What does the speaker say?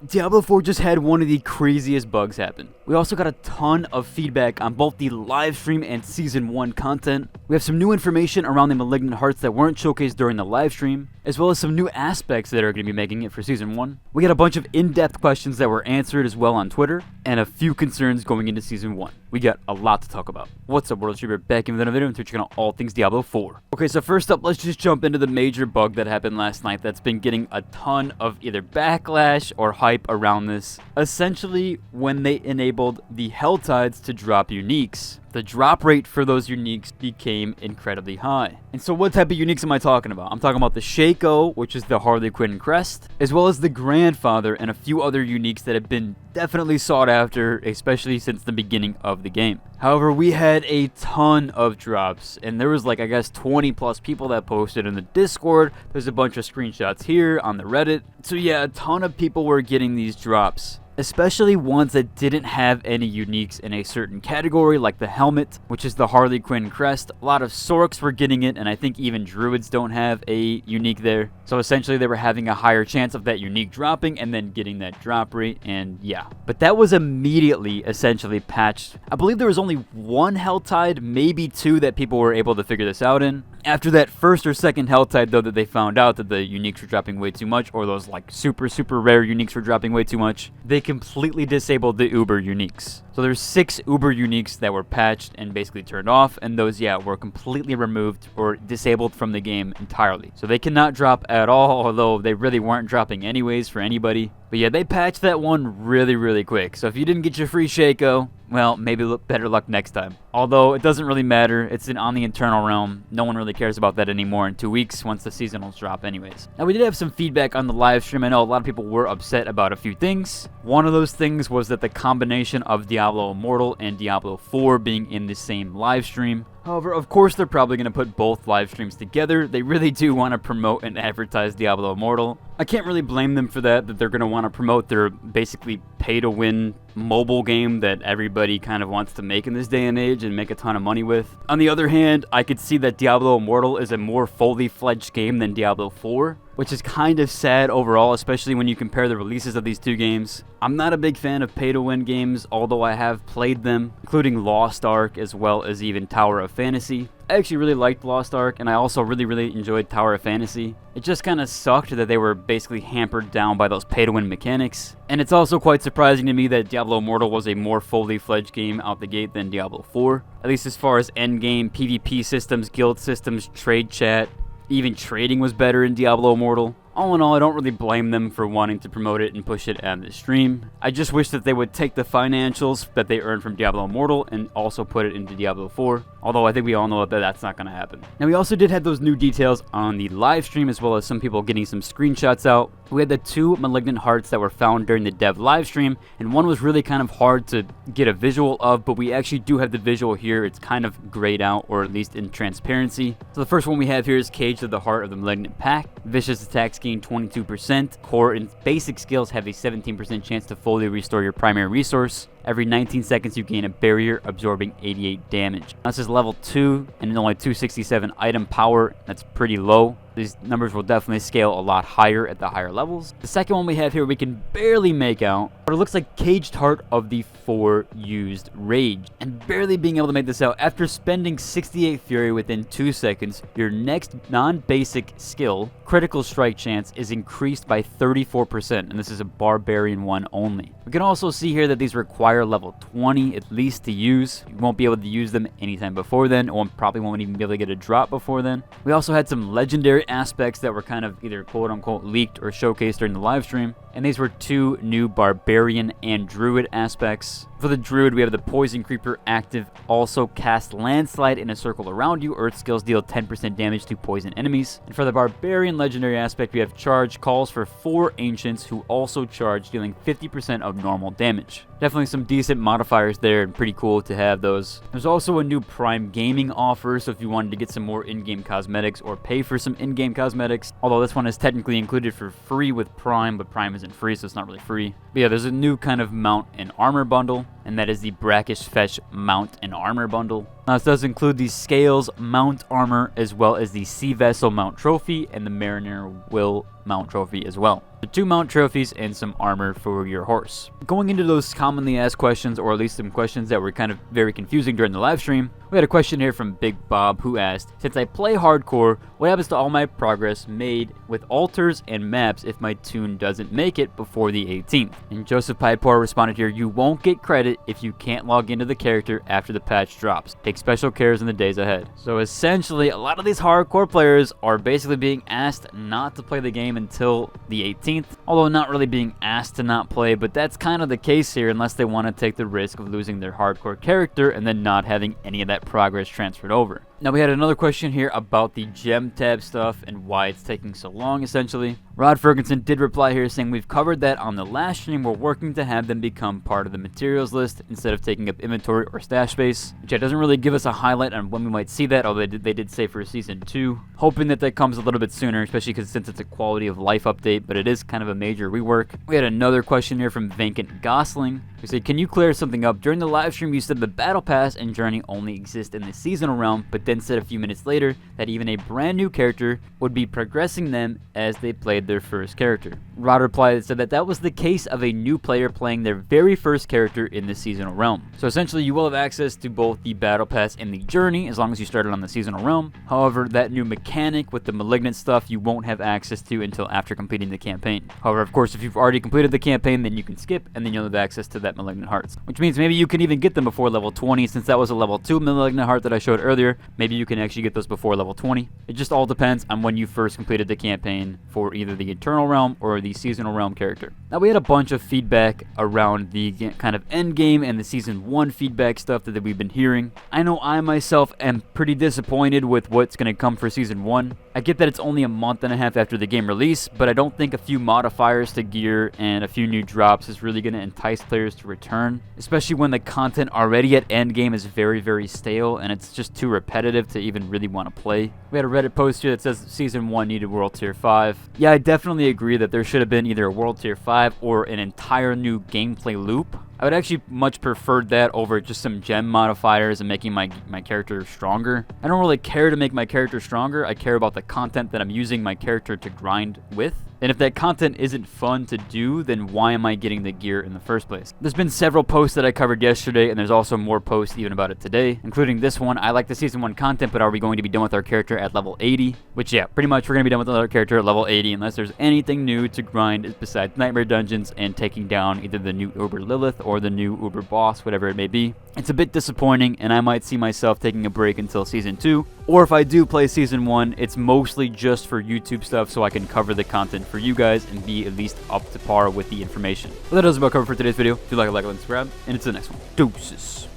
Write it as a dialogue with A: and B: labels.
A: Diablo 4 just had one of the craziest bugs happen. We also got a ton of feedback on both the live stream and Season 1 content. We have some new information around the Malignant Hearts that weren't showcased during the live stream, as well as some new aspects that are going to be making it for Season 1. We got a bunch of in-depth questions that were answered as well on Twitter, and a few concerns going into Season 1. We got a lot to talk about. What's up, World Streamer? Back in another video and checking out all things Diablo 4. Okay, so first up, let's just jump into the major bug that happened last night that's been getting a ton of either backlash or hype around this. Essentially, when they enabled the Hell Tides to drop uniques, the drop rate for those uniques became incredibly high. And so what type of uniques am I talking about? I'm talking about the Shaco, which is the Harley Quinn crest, as well as the Grandfather and a few other uniques that have been definitely sought after, especially since the beginning of the game. However, we had a ton of drops, and there was like, I guess, 20 plus people that posted in the Discord. There's a bunch of screenshots here on the Reddit. So yeah, a ton of people were getting these drops, especially ones that didn't have any uniques in a certain category, like the helmet, which is the Harley Quinn crest. A lot of Sorks were getting it, and I think even Druids don't have a unique there. So essentially they were having a higher chance of that unique dropping and then getting that drop rate, and yeah. But that was immediately essentially patched. I believe there was only one Helltide, maybe two, that people were able to figure this out in. After that first or second Helltide, though, that they found out that the uniques were dropping way too much, or those like super rare uniques were dropping way too much, they completely disabled the Uber uniques. So there's 6 Uber uniques that were patched and basically turned off, and those, yeah, were completely removed or disabled from the game entirely. So they cannot drop at all, although they really weren't dropping anyways for anybody. But yeah, they patched that one really quick. So if you didn't get your free Shaco, well, maybe better luck next time. Although it doesn't really matter, it's on the internal realm. No one really cares about that anymore in 2 weeks once the seasonals drop anyways. Now, we did have some feedback on the live stream. I know a lot of people were upset about a few things. One of those things was that the combination of Diablo Immortal and Diablo 4 being in the same live stream. However, of course, they're probably going to put both live streams together. They really do want to promote and advertise Diablo Immortal. I can't really blame them for that they're going to want to promote their basically pay-to-win mobile game that everybody kind of wants to make in this day and age and make a ton of money with. On the other hand, I could see that Diablo Immortal is a more fully fledged game than Diablo 4, which is kind of sad overall, especially when you compare the releases of these two games. I'm not a big fan of pay-to-win games, although I have played them, including Lost Ark as well as even Tower of Fantasy. I actually really liked Lost Ark, and I also really enjoyed Tower of Fantasy. It just kind of sucked that they were basically hampered down by those pay-to-win mechanics. And it's also quite surprising to me that Diablo Immortal was a more fully fledged game out the gate than Diablo 4. At least as far as endgame, PvP systems, guild systems, trade chat. Even trading was better in Diablo Immortal. All in all, I don't really blame them for wanting to promote it and push it on the stream. I just wish that they would take the financials that they earned from Diablo Immortal and also put it into Diablo 4. Although I think we all know that that's not going to happen. Now, we also did have those new details on the live stream, as well as some people getting some screenshots out. We had the 2 Malignant Hearts that were found during the dev live stream, and one was really kind of hard to get a visual of, but we actually do have the visual here. It's kind of grayed out, or at least in transparency. So the first one we have here is Cage of the Heart of the Malignant Pack. Vicious attacks gain 22%. Core and basic skills have a 17% chance to fully restore your primary resource. Every 19 seconds you gain a barrier, absorbing 88 damage. This is level 2 and only 267 item power. That's pretty low. These numbers will definitely scale a lot higher at the higher levels. The second one we have here we can barely make out, but it looks like Caged Heart of the 4 used Rage. And barely being able to make this out, after spending 68 Fury within 2 seconds, your next non-basic skill, critical strike chance, is increased by 34%, and this is a Barbarian one only. We can also see here that these require level 20 at least to use. You won't be able to use them anytime before then, or probably won't even be able to get a drop before then. We also had some legendary aspects that were kind of either quote-unquote leaked or showcased during the live stream, and these were 2 new Barbarian and Druid aspects. For the Druid, we have the Poison Creeper active, also cast Landslide in a circle around you. Earth skills deal 10% damage to poison enemies. And for the Barbarian legendary aspect, we have Charge, calls for 4 Ancients who also charge, dealing 50% of normal damage. Definitely some decent modifiers there, and pretty cool to have those. There's also a new Prime Gaming offer, so if you wanted to get some more in-game cosmetics or pay for some in-game cosmetics, although this one is technically included for free with Prime, but Prime isn't free, so it's not really free. But yeah, there's a new kind of mount and armor bundle. and that is the Brackish Fetch Mount and Armor bundle. Now, this does include the Scales Mount Armor, as well as the Sea Vessel Mount Trophy and the Mariner Will Mount Trophy as well. The 2 mount trophies and some armor for your horse. Going into those commonly asked questions, or at least some questions that were kind of very confusing during the live stream, we had a question here from Big Bob who asked, since I play hardcore, what happens to all my progress made with altars and maps if my tune doesn't make it before the 18th? And Joseph Piepor responded here, you won't get credit if you can't log into the character after the patch drops. Take special cares in the days ahead. So essentially, a lot of these hardcore players are basically being asked not to play the game until the 18th, although not really being asked to not play, but that's kind of the case here unless they want to take the risk of losing their hardcore character and then not having any of that progress transferred over. Now, we had another question here about the gem tab stuff and why it's taking so long, essentially. Rod Ferguson did reply here saying, we've covered that on the last stream. We're working to have them become part of the materials list instead of taking up inventory or stash space, which doesn't really give us a highlight on when we might see that, although they did say for Season 2. Hoping that that comes a little bit sooner, especially since it's a quality of life update, but it is kind of a major rework. We had another question here from Vacant Gosling, who said, can you clear something up? During the live stream, you said the Battle Pass and Journey only exist in the seasonal realm, but then said a few minutes later that even a brand new character would be progressing them as they played their first character. Rod replied and said that that was the case of a new player playing their very first character in the seasonal realm. So essentially, you will have access to both the Battle Pass and the Journey as long as you started on the seasonal realm. However, that new mechanic with the Malignant stuff you won't have access to until after completing the campaign. However, of course, if you've already completed the campaign, then you can skip and then you'll have access to that Malignant Hearts, which means maybe you can even get them before level 20. Since that was a level 2 Malignant Heart that I showed earlier, maybe you can actually get those before level 20. It just all depends on when you first completed the campaign for either the Eternal Realm or the Seasonal Realm character. Now, we had a bunch of feedback around the kind of end game and the Season 1 feedback stuff that we've been hearing. I know I myself am pretty disappointed with what's going to come for Season 1. I get that it's only a month and a half after the game release, but I don't think a few modifiers to gear and a few new drops is really going to entice players to return, especially when the content already at endgame is very, very stale and it's just too repetitive to even really want to play. We had a Reddit post here that says Season 1 needed World Tier 5. Yeah, I definitely agree that there should have been either a World Tier 5 or an entire new gameplay loop. I would actually much prefer that over just some gem modifiers and making my character stronger. I don't really care to make my character stronger. I care about the content that I'm using my character to grind with. And if that content isn't fun to do, then why am I getting the gear in the first place? There's been several posts that I covered yesterday, and there's also more posts even about it today, including this one. I like the Season 1 content, but are we going to be done with our character at level 80? Which, yeah, pretty much we're going to be done with our character at level 80 unless there's anything new to grind besides Nightmare Dungeons and taking down either the new Uber Lilith or the new Uber Boss, whatever it may be. It's a bit disappointing, and I might see myself taking a break until Season 2. Or if I do play Season 1, it's mostly just for YouTube stuff so I can cover the content for you guys and be at least up to par with the information. But that does about cover for today's video. If you like it, and subscribe, and it's the next one. Deuces.